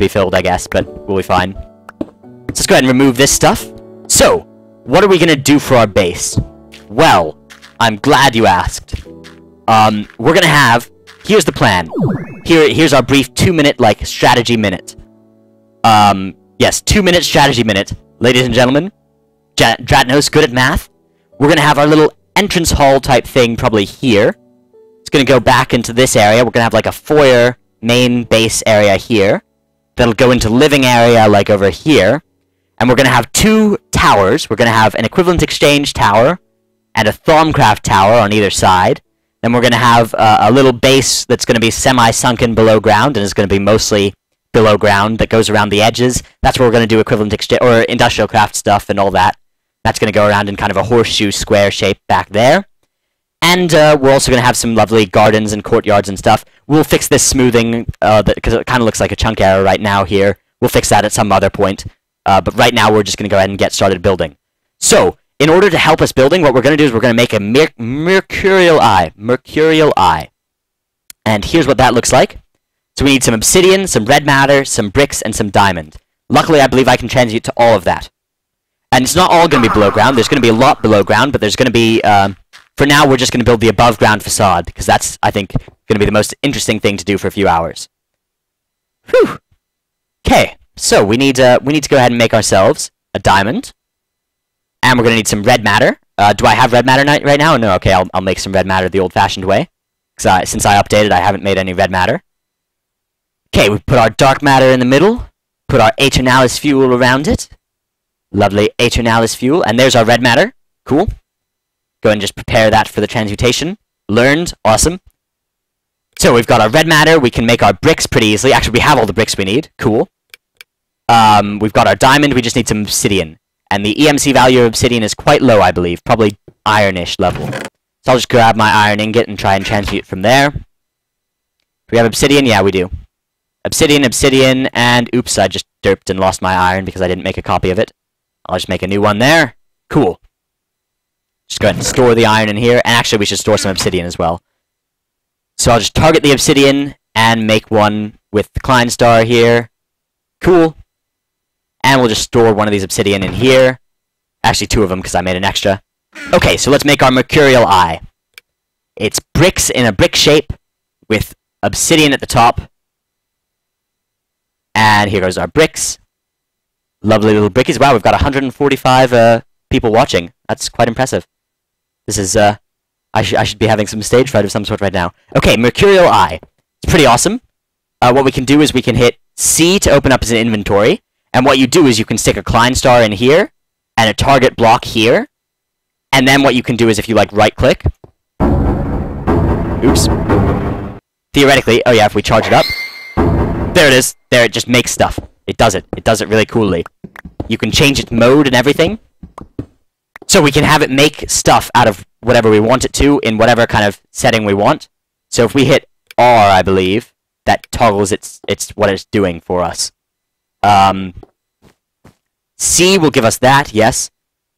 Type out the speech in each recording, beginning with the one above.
be filled, I guess, but we'll be fine. So let's go ahead and remove this stuff. So, what are we gonna do for our base? Well, I'm glad you asked. We're gonna have... Here's the plan. Here's our brief 2-minute, like, strategy minute. Yes, 2-minute strategy minute. Ladies and gentlemen, Dratnos, good at math. We're gonna have our little entrance hall type thing probably here. It's gonna go back into this area. We're gonna have, like, a foyer main base area here. That'll go into living area, like, over here. And we're gonna have 2 towers. We're gonna have an equivalent exchange tower and a Thaumcraft tower on either side. Then we're gonna have a little base that's gonna be semi-sunken below ground, and is gonna be mostly below ground that goes around the edges. That's where we're gonna do equivalent exchange or industrial craft stuff and all that. That's gonna go around in kind of a horseshoe square shape back there. And we're also gonna have some lovely gardens and courtyards and stuff. We'll fix this smoothing because it kind of looks like a chunk error right now here. We'll fix that at some other point. But right now, we're just going to go ahead and get started building. So, in order to help us building, what we're going to do is we're going to make a mercurial eye. Mercurial eye. And here's what that looks like. So we need some obsidian, some red matter, some bricks, and some diamond. Luckily, I believe I can transmute to all of that. And it's not all going to be below ground. There's going to be a lot below ground, but there's going to be... for now, we're just going to build the above ground facade, because that's, I think, going to be the most interesting thing to do for a few hours. Whew. Okay. So, we need to go ahead and make ourselves a diamond. And we're going to need some red matter. Do I have red matter right now? No, okay, I'll make some red matter the old-fashioned way. Because since I updated, I haven't made any red matter. Okay, we put our dark matter in the middle. Put our Aeternalis fuel around it. Lovely Aeternalis fuel. And there's our red matter. Cool. Go and just prepare that for the transmutation. Learned. Awesome. So, we've got our red matter. We can make our bricks pretty easily. Actually, we have all the bricks we need. Cool. We've got our diamond, we just need some obsidian. And the EMC value of obsidian is quite low, I believe. Probably ironish level. So I'll just grab my iron ingot and try and transmute from there. Do we have obsidian? Yeah, we do. Obsidian, obsidian, and oops, I just derped and lost my iron because I didn't make a copy of it. I'll just make a new one there. Cool. Just go ahead and store the iron in here. And actually, we should store some obsidian as well. So I'll just target the obsidian and make one with the Klein star here. Cool. And we'll just store one of these obsidian in here. Actually, 2 of them, because I made an extra. Okay, so let's make our mercurial eye. It's bricks in a brick shape with obsidian at the top. And here goes our bricks. Lovely little brickies. Wow, we've got 145 people watching. That's quite impressive. This is, I should be having some stage fright of some sort right now. Okay, mercurial eye. It's pretty awesome. What we can do is we can hit C to open up as an inventory. And what you do is you can stick a Klein star in here, and a target block here. And then what you can do is if you, like, right-click... Oops. Theoretically, oh yeah, if we charge it up... There it is. There, it just makes stuff. It does it. It does it really coolly. You can change its mode and everything. So we can have it make stuff out of whatever we want it to, in whatever kind of setting we want. So if we hit R, I believe, that toggles its what it's doing for us. C will give us that, yes.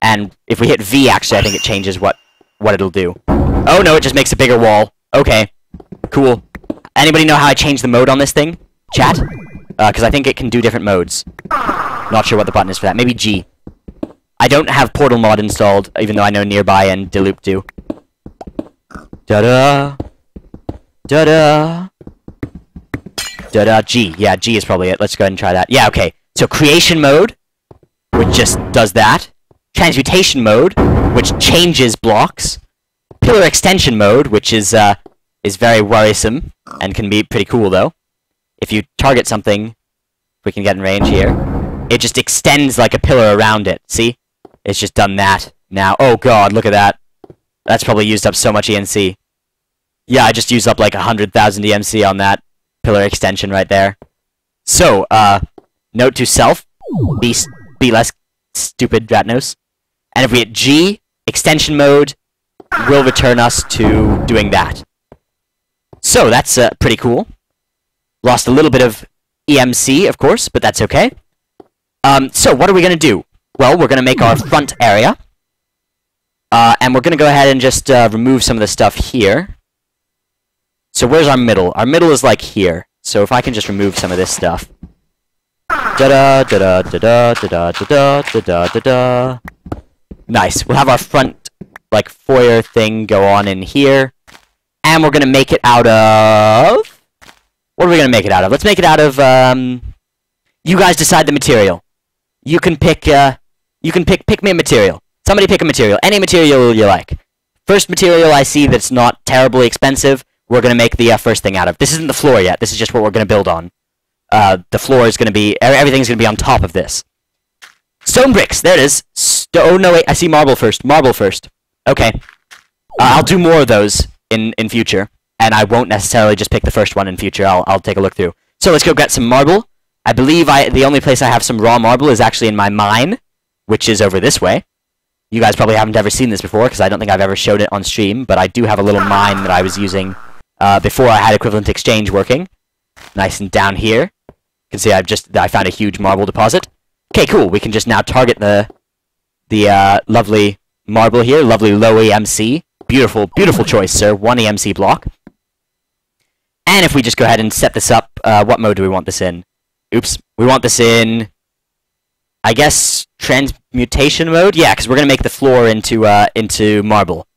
And if we hit V, actually, I think it changes what it'll do. Oh, no, it just makes a bigger wall. Okay. Cool. Anybody know how I change the mode on this thing? Chat? Because I think it can do different modes. Not sure what the button is for that. Maybe G. I don't have Portal Mod installed, even though I know Nearby and Deloop do. Da-da. Da-da. Da-da. G. Yeah, G is probably it. Let's go ahead and try that. Yeah, okay. So creation mode, which just does that. Transmutation mode, which changes blocks. Pillar extension mode, which is very worrisome and can be pretty cool though. If you target something, if we can get in range here, it just extends like a pillar around it. See? It's just done that now. Oh god, look at that. That's probably used up so much ENC. Yeah, I just used up like 100,000 EMC on that pillar extension right there. So, note to self, be less stupid, Dratnos. And if we hit G, extension mode will return us to doing that. So, that's pretty cool. Lost a little bit of EMC, of course, but that's okay. So, what are we going to do? Well, we're going to make our front area. And we're going to go ahead and just remove some of the stuff here. So where's our middle? Our middle is like here. So if I can just remove some of this stuff. Da-da, da-da, da-da, da-da, da-da, da-da, da-da. Nice. We'll have our front, like, foyer thing go on in here. And we're gonna make it out of... What are we gonna make it out of? Let's make it out of, You guys decide the material. You can pick, pick me a material. Somebody pick a material. Any material you like. First material I see that's not terribly expensive, we're gonna make the first thing out of. This isn't the floor yet. This is just what we're gonna build on. The floor is gonna be... Everything's gonna be on top of this. Stone bricks! There it is! Oh, no, wait. I see marble first. Marble first. Okay. I'll do more of those in future. And I won't necessarily just pick the first one in future. I'll take a look through. So let's go get some marble. I believe the only place I have some raw marble is actually in my mine, which is over this way. You guys probably haven't ever seen this before, because I don't think I've ever showed it on stream, but I do have a little mine that I was using before I had equivalent exchange working. Nice and down here. You can see I found a huge marble deposit. Okay, cool. We can just now target the lovely marble here, lovely low EMC. Beautiful, beautiful choice, sir. 1 EMC block. And if we just go ahead and set this up, what mode do we want this in? Oops. We want this in, I guess, transmutation mode? Yeah, because we're going to make the floor into marble.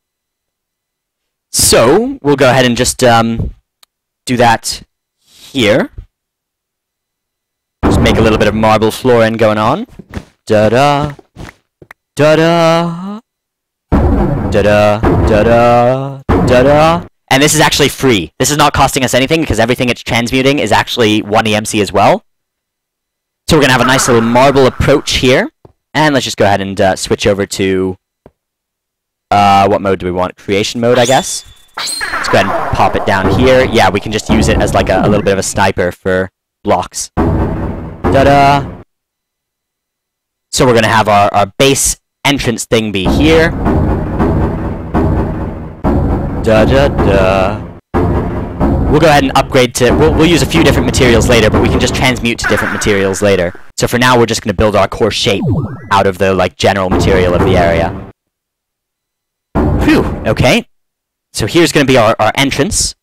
So, we'll go ahead and just do that here. Just make a little bit of marble flooring going on. Da-da. Da-da. Da-da. Da-da. Da-da. And this is actually free. This is not costing us anything, because everything it's transmuting is actually 1 EMC as well. So we're going to have a nice little marble approach here. And let's just go ahead and switch over to... what mode do we want? Creation mode, I guess. Let's go ahead and pop it down here. Yeah, we can just use it as like a little bit of a sniper for blocks. Da-da! So we're going to have our base entrance thing be here. Da-da-da. We'll go ahead and upgrade to... We'll use a few different materials later, but we can just transmute to different materials later. So for now, we're just going to build our core shape out of the, like, general material of the area. Phew, okay. So here's going to be our entrance.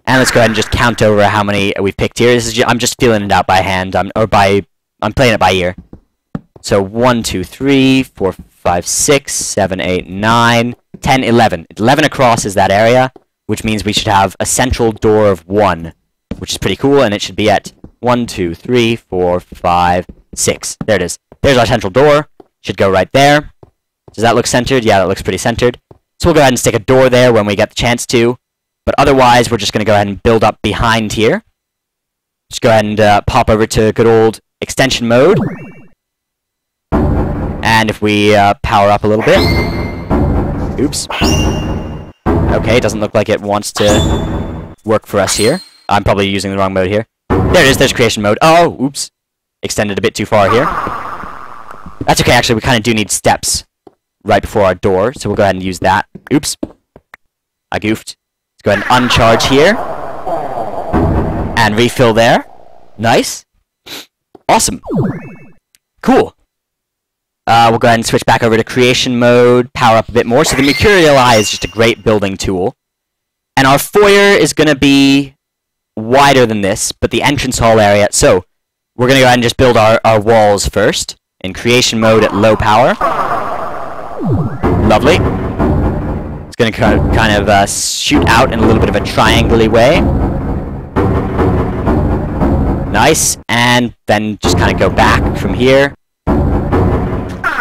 And let's go ahead and just count over how many we've picked here. This is I'm just feeling it out by hand, I'm playing it by ear. So 1, 2, 3, 4, 5, 6, 7, 8, 9, 10, 11. 11 across is that area, which means we should have a central door of 1, which is pretty cool, and it should be at 1, 2, 3, 4, 5, 6. There it is. There's our central door. Should go right there. Does that look centered? Yeah, that looks pretty centered. So we'll go ahead and stick a door there when we get the chance to. But otherwise, we're just going to go ahead and build up behind here. Just go ahead and pop over to good old extension mode. And if we power up a little bit... Oops. Okay, it doesn't look like it wants to work for us here. I'm probably using the wrong mode here. There it is, there's creation mode. Oh, oops. Extended a bit too far here. That's okay, actually, we kind of do need steps right before our door, so we'll go ahead and use that. Oops. I goofed. Let's go ahead and uncharge here. And refill there. Nice. Awesome. Cool. We'll go ahead and switch back over to creation mode, power up a bit more. So the Mercurial Eye is just a great building tool. And our foyer is going to be wider than this, but the entrance hall area... So, we're going to go ahead and just build our walls first, in creation mode at low power. Lovely. It's going to kind of shoot out in a little bit of a triangle-y way. Nice. And then just kind of go back from here.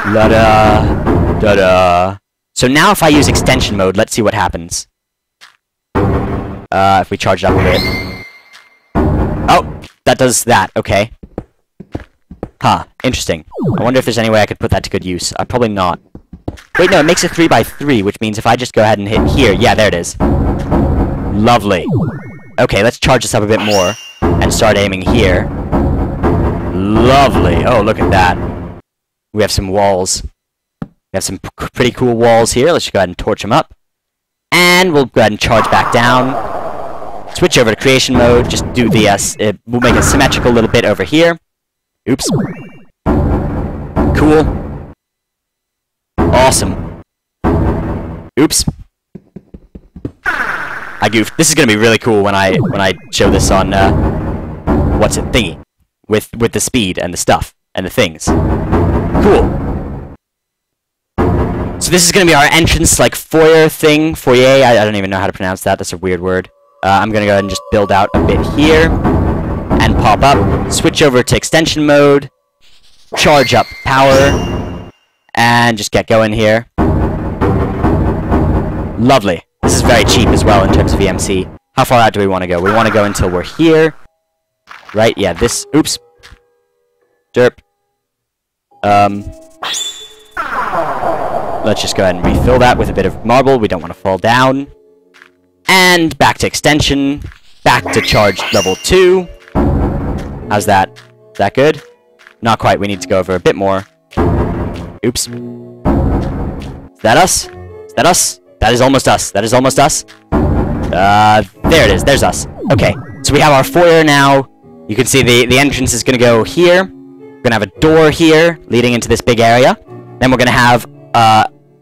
La-da, da-da. So now if I use extension mode, let's see what happens. If we charge it up a bit. Oh, that does that, okay. Huh, interesting. I wonder if there's any way I could put that to good use. Probably not. Wait, no, it makes a 3x3, which means if I just go ahead and hit here, yeah, there it is. Lovely. Okay, let's charge this up a bit more and start aiming here. Lovely. Oh, look at that. We have some walls. We have some pretty cool walls here. Let's just go ahead and torch them up. And we'll go ahead and charge back down. Switch over to creation mode. Just do the, we'll make it symmetrical a little bit over here. Oops. Cool. Awesome. Oops. I goofed. This is gonna be really cool when I show this on, what's it, thingy. with the speed and the stuff and the things. Cool. So this is going to be our entrance, like, foyer thing. Foyer, I don't even know how to pronounce that. That's a weird word. I'm going to go ahead and just build out a bit here. And pop up. Switch over to extension mode. Charge up power. And just get going here. Lovely. This is very cheap as well in terms of EMC. How far out do we want to go? We want to go until we're here. Right? Yeah, this... Oops. Derp. Let's just go ahead and refill that with a bit of marble. We don't want to fall down. And back to extension. Back to charge level 2. How's that? Is that good? Not quite. We need to go over a bit more. Oops. Is that us? Is that us? That is almost us. That is almost us. There it is. There's us. Okay. So we have our foyer now. You can see the entrance is going to go here. We're going to have a door here leading into this big area. Then we're going to have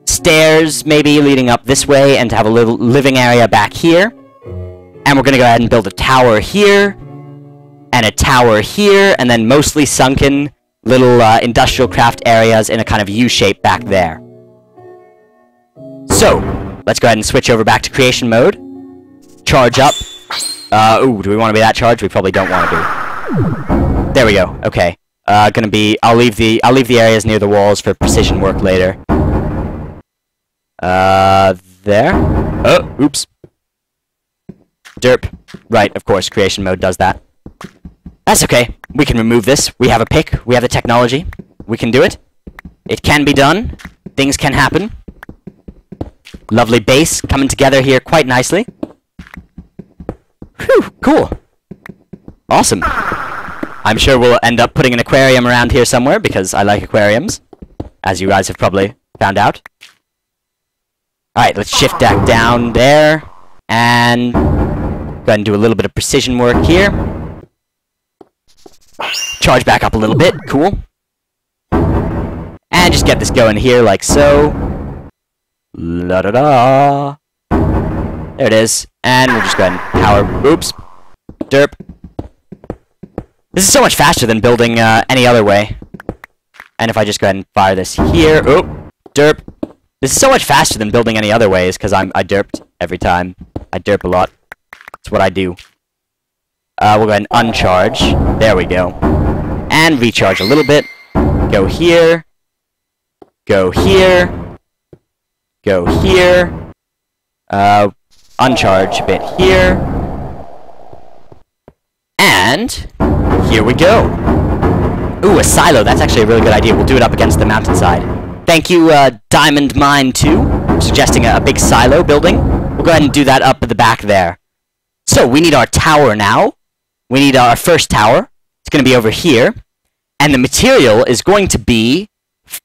stairs maybe leading up this way and to have a little living area back here. And we're going to go ahead and build a tower here. And a tower here. And then mostly sunken little industrial craft areas in a kind of U-shape back there. So, let's go ahead and switch over back to creation mode. Charge up. Ooh, do we want to be that charged? We probably don't want to be. There we go. Okay. Gonna be. I'll leave the areas near the walls for precision work later. There. Oh, oops. Derp. Right, of course, creation mode does that. That's okay. We can remove this. We have a pick. We have the technology. We can do it. It can be done. Things can happen. Lovely base coming together here quite nicely. Whew, cool. Awesome. I'm sure we'll end up putting an aquarium around here somewhere, because I like aquariums, as you guys have probably found out. Alright, let's shift that down there, and go ahead and do a little bit of precision work here. Charge back up a little bit, cool. And just get this going here, like so. La-da-da. There it is. And we'll just go ahead and power. Oops. Derp. This is so much faster than building any other way. And if I just go ahead and fire this here. Oh, derp. This is so much faster than building any other ways, because I derped every time. I derp a lot. That's what I do. We'll go ahead and uncharge. There we go. And recharge a little bit. Go here. Go here. Go here. Uncharge a bit here. And here we go. Ooh, a silo. That's actually a really good idea. We'll do it up against the mountainside. Thank you, Diamond Mine 2, for suggesting a big silo building. We'll go ahead and do that up at the back there. So, we need our tower now. We need our first tower. It's going to be over here. And the material is going to be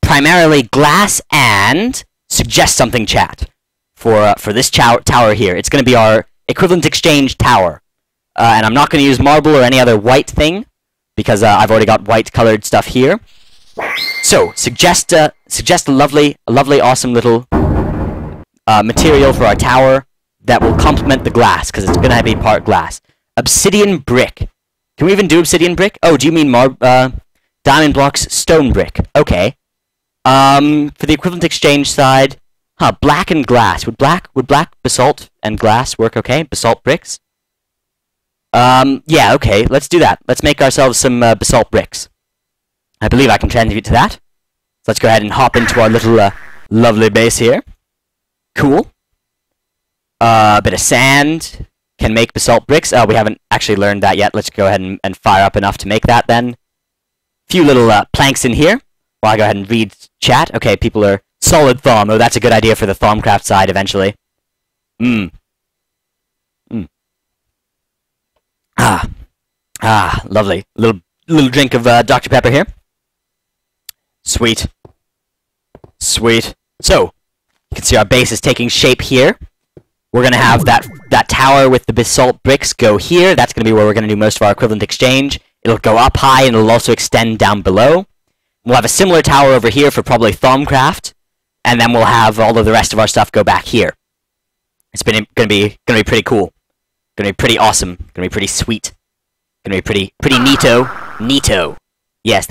primarily glass and... Suggest something, chat, for this tower here. It's going to be our equivalent exchange tower. And I'm not going to use marble or any other white thing, because I've already got white-colored stuff here. So, suggest a lovely, awesome little material for our tower that will complement the glass, because it's going to be part glass. Obsidian brick. Can we even do obsidian brick? Oh, do you mean diamond blocks stone brick? Okay. For the equivalent exchange side, black and glass. Would black basalt and glass work okay? Basalt bricks? Yeah, okay, let's do that. Let's make ourselves some basalt bricks. I believe I can transmute to that. So let's go ahead and hop into our little lovely base here. Cool. A bit of sand can make basalt bricks. We haven't actually learned that yet. Let's go ahead and fire up enough to make that then. Few little planks in here. While I go ahead and read chat. Okay, people are... Solid thumb. Oh, that's a good idea for the Thaumcraft side eventually. Lovely. Little drink of Dr. Pepper here. Sweet. Sweet. So, you can see our base is taking shape here. We're going to have that tower with the basalt bricks go here. That's going to be where we're going to do most of our equivalent exchange. It'll go up high and it'll also extend down below. We'll have a similar tower over here for probably Thaumcraft. And then we'll have all of the rest of our stuff go back here. It's gonna be pretty cool. Gonna be pretty awesome. Gonna be pretty sweet. Gonna be pretty neato. Neato. Yes,